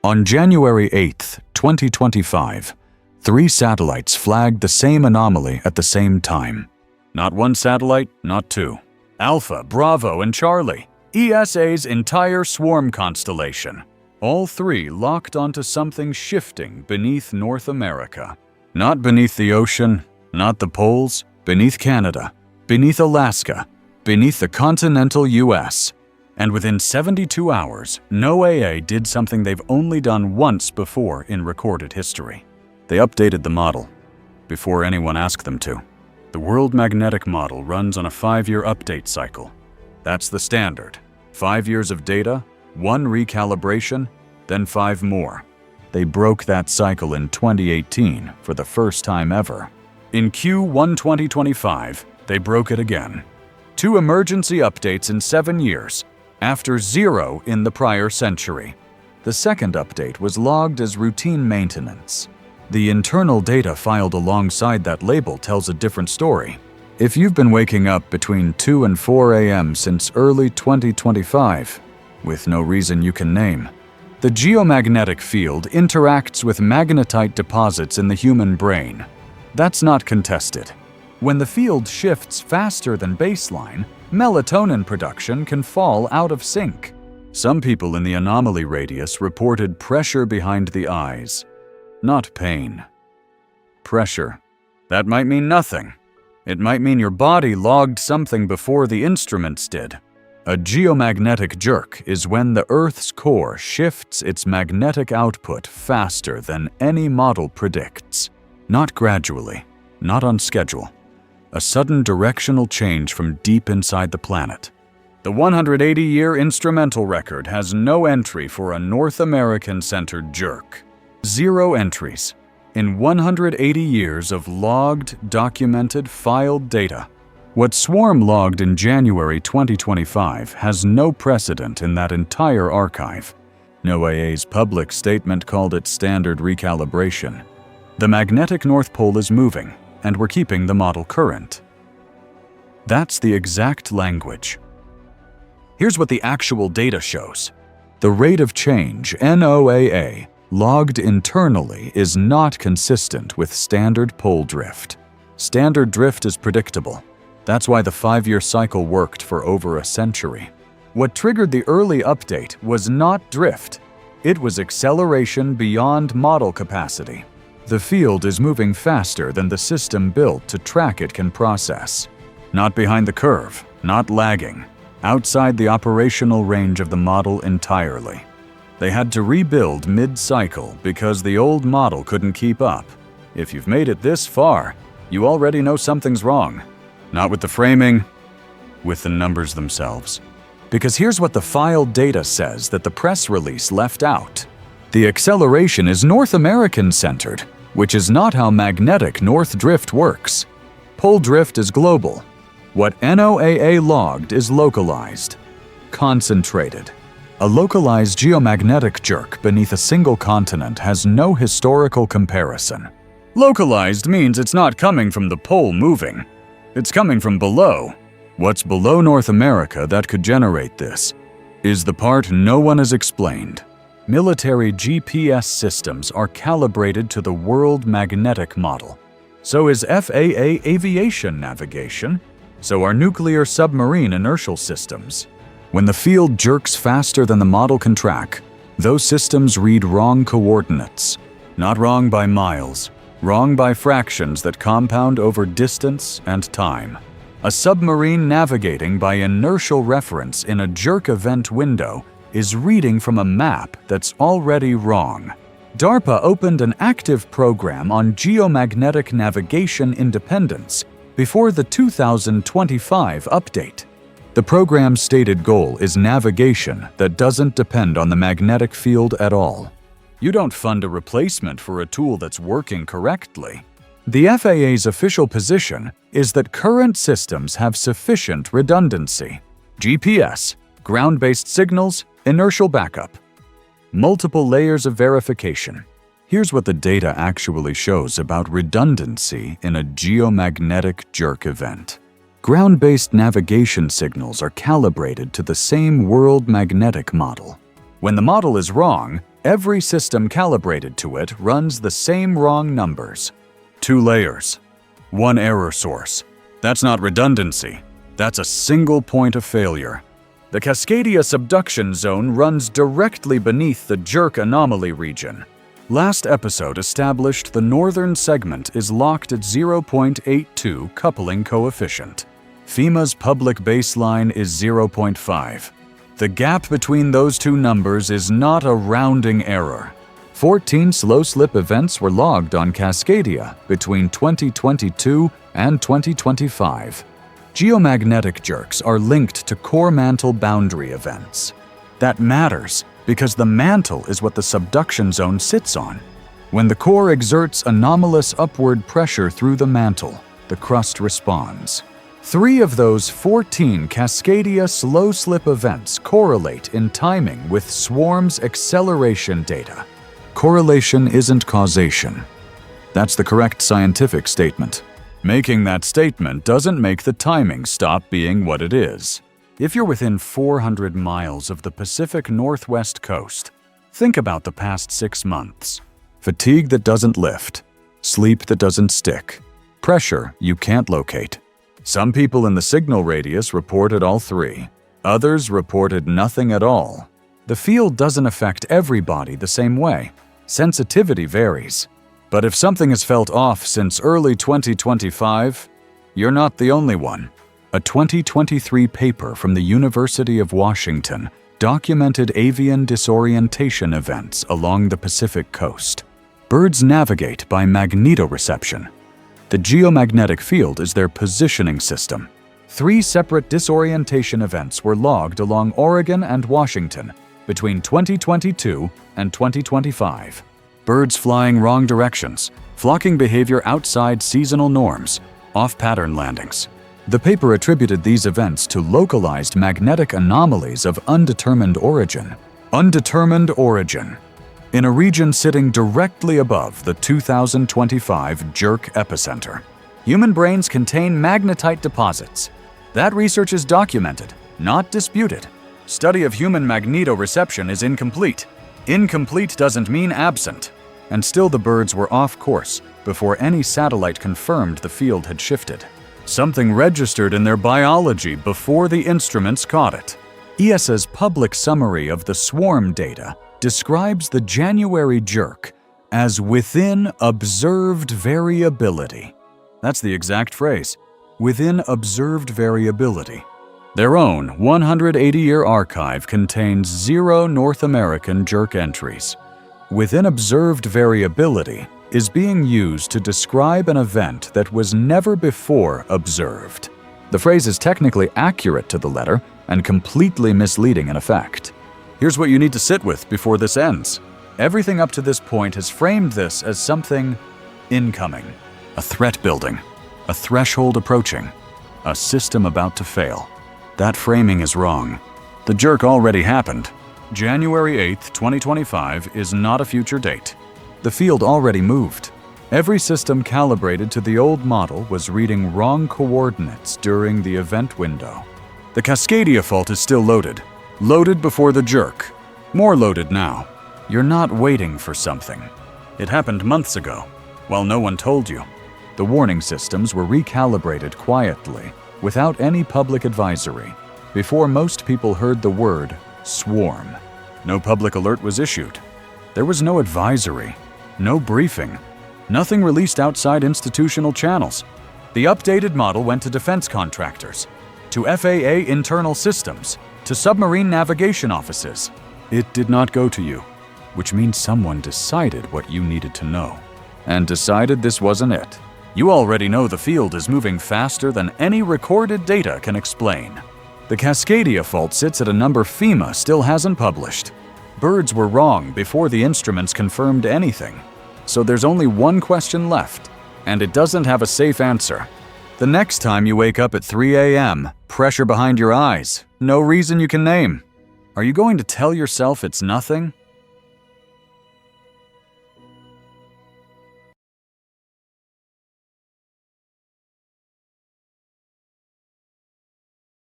On January 8, 2025, 3 satellites flagged the same anomaly at the same time. Not one satellite, not 2. Alpha, Bravo, and Charlie, ESA's entire swarm constellation. All 3 locked onto something shifting beneath North America. Not beneath the ocean, not the poles, beneath Canada, beneath Alaska, beneath the continental US. And within 72 hours, NOAA did something they've only done once before in recorded history. They updated the model before anyone asked them to. The World Magnetic Model runs on a 5-year update cycle. That's the standard. 5 years of data, 1 recalibration, then 5 more. They broke that cycle in 2018 for the first time ever. In Q1 2025, they broke it again. 2 emergency updates in 7 years, after 0 in the prior century. The second update was logged as routine maintenance. The internal data filed alongside that label tells a different story. If you've been waking up between 2 and 4 a.m. since early 2025, with no reason you can name, the geomagnetic field interacts with magnetite deposits in the human brain. That's not contested. When the field shifts faster than baseline, melatonin production can fall out of sync. Some people in the anomaly radius reported pressure behind the eyes. Not pain. Pressure. That might mean nothing. It might mean your body logged something before the instruments did. A geomagnetic jerk is when the Earth's core shifts its magnetic output faster than any model predicts. Not gradually, not on schedule. A sudden directional change from deep inside the planet. The 180-year instrumental record has no entry for a North American-centered jerk. 0 entries in 180 years of logged, documented, filed data. What Swarm logged in January 2025 has no precedent in that entire archive. NOAA's public statement called it standard recalibration. The magnetic North Pole is moving, and we're keeping the model current. That's the exact language. Here's what the actual data shows. The rate of change, NOAA, logged internally is not consistent with standard pole drift. Standard drift is predictable. That's why the 5-year cycle worked for over a century. What triggered the early update was not drift. It was acceleration beyond model capacity. The field is moving faster than the system built to track it can process. Not behind the curve, not lagging, outside the operational range of the model entirely. They had to rebuild mid-cycle because the old model couldn't keep up. If you've made it this far, you already know something's wrong. Not with the framing, with the numbers themselves. Because here's what the filed data says that the press release left out. The acceleration is North American-centered, which is not how magnetic north drift works. Pole drift is global. What NOAA logged is localized, concentrated. A localized geomagnetic jerk beneath a single continent has no historical comparison. Localized means it's not coming from the pole moving. It's coming from below. What's below North America that could generate this is the part no one has explained. Military GPS systems are calibrated to the World Magnetic Model. So is FAA aviation navigation. So are nuclear submarine inertial systems. When the field jerks faster than the model can track, those systems read wrong coordinates. Not wrong by miles, wrong by fractions that compound over distance and time. A submarine navigating by inertial reference in a jerk event window is reading from a map that's already wrong. DARPA opened an active program on geomagnetic navigation independence before the 2025 update. The program's stated goal is navigation that doesn't depend on the magnetic field at all. You don't fund a replacement for a tool that's working correctly. The FAA's official position is that current systems have sufficient redundancy. GPS, ground-based signals, inertial backup. Multiple layers of verification. Here's what the data actually shows about redundancy in a geomagnetic jerk event. Ground-based navigation signals are calibrated to the same World Magnetic Model. When the model is wrong, Every system calibrated to it runs the same wrong numbers. 2 layers. 1 error source. That's not redundancy. That's a single point of failure. The Cascadia subduction zone runs directly beneath the jerk anomaly region. Last episode established the northern segment is locked at 0.82 coupling coefficient. FEMA's public baseline is 0.5. The gap between those two numbers is not a rounding error. 14 slow slip events were logged on Cascadia between 2022 and 2025. Geomagnetic jerks are linked to core mantle boundary events. That matters because the mantle is what the subduction zone sits on. When the core exerts anomalous upward pressure through the mantle, the crust responds. 3 of those 14 Cascadia slow slip events correlate in timing with swarm's acceleration data. Correlation isn't causation. That's the correct scientific statement. Making that statement doesn't make the timing stop being what it is. If you're within 400 miles of the Pacific Northwest coast, think about the past 6 months. Fatigue that doesn't lift, sleep that doesn't stick, pressure you can't locate. Some people in the signal radius reported all 3. Others reported nothing at all. The field doesn't affect everybody the same way. Sensitivity varies. But if something has felt off since early 2025, you're not the only one. A 2023 paper from the University of Washington documented avian disorientation events along the Pacific coast. Birds navigate by magnetoreception. The geomagnetic field is their positioning system. 3 separate disorientation events were logged along Oregon and Washington between 2022 and 2025. Birds flying wrong directions, flocking behavior outside seasonal norms, off-pattern landings. The paper attributed these events to localized magnetic anomalies of undetermined origin. Undetermined origin. In a region sitting directly above the 2025 jerk epicenter. Human brains contain magnetite deposits. That research is documented, not disputed. Study of human magnetoreception is incomplete. Incomplete doesn't mean absent. And still the birds were off course before any satellite confirmed the field had shifted. Something registered in their biology before the instruments caught it. ESA's public summary of the swarm data describes the January jerk as within observed variability. That's the exact phrase, within observed variability. Their own 180-year archive contains 0 North American jerk entries. Within observed variability is being used to describe an event that was never before observed. The phrase is technically accurate to the letter and completely misleading in effect. Here's what you need to sit with before this ends. Everything up to this point has framed this as something incoming, a threat building, a threshold approaching, a system about to fail. That framing is wrong. The jerk already happened. January 8, 2025 is not a future date. The field already moved. Every system calibrated to the old model was reading wrong coordinates during the event window. The Cascadia fault is still loaded. Loaded before the jerk. More loaded now. You're not waiting for something. It happened months ago, while no one told you. The warning systems were recalibrated quietly, without any public advisory, before most people heard the word swarm. No public alert was issued. There was no advisory, no briefing, nothing released outside institutional channels. The updated model went to defense contractors, to FAA internal systems, to submarine navigation offices. It did not go to you, which means someone decided what you needed to know, and decided this wasn't it. You already know the field is moving faster than any recorded data can explain. The Cascadia fault sits at a number FEMA still hasn't published. Birds were wrong before the instruments confirmed anything. So there's only one question left, and it doesn't have a safe answer. The next time you wake up at 3 a.m., pressure behind your eyes, no reason you can name. Are you going to tell yourself it's nothing?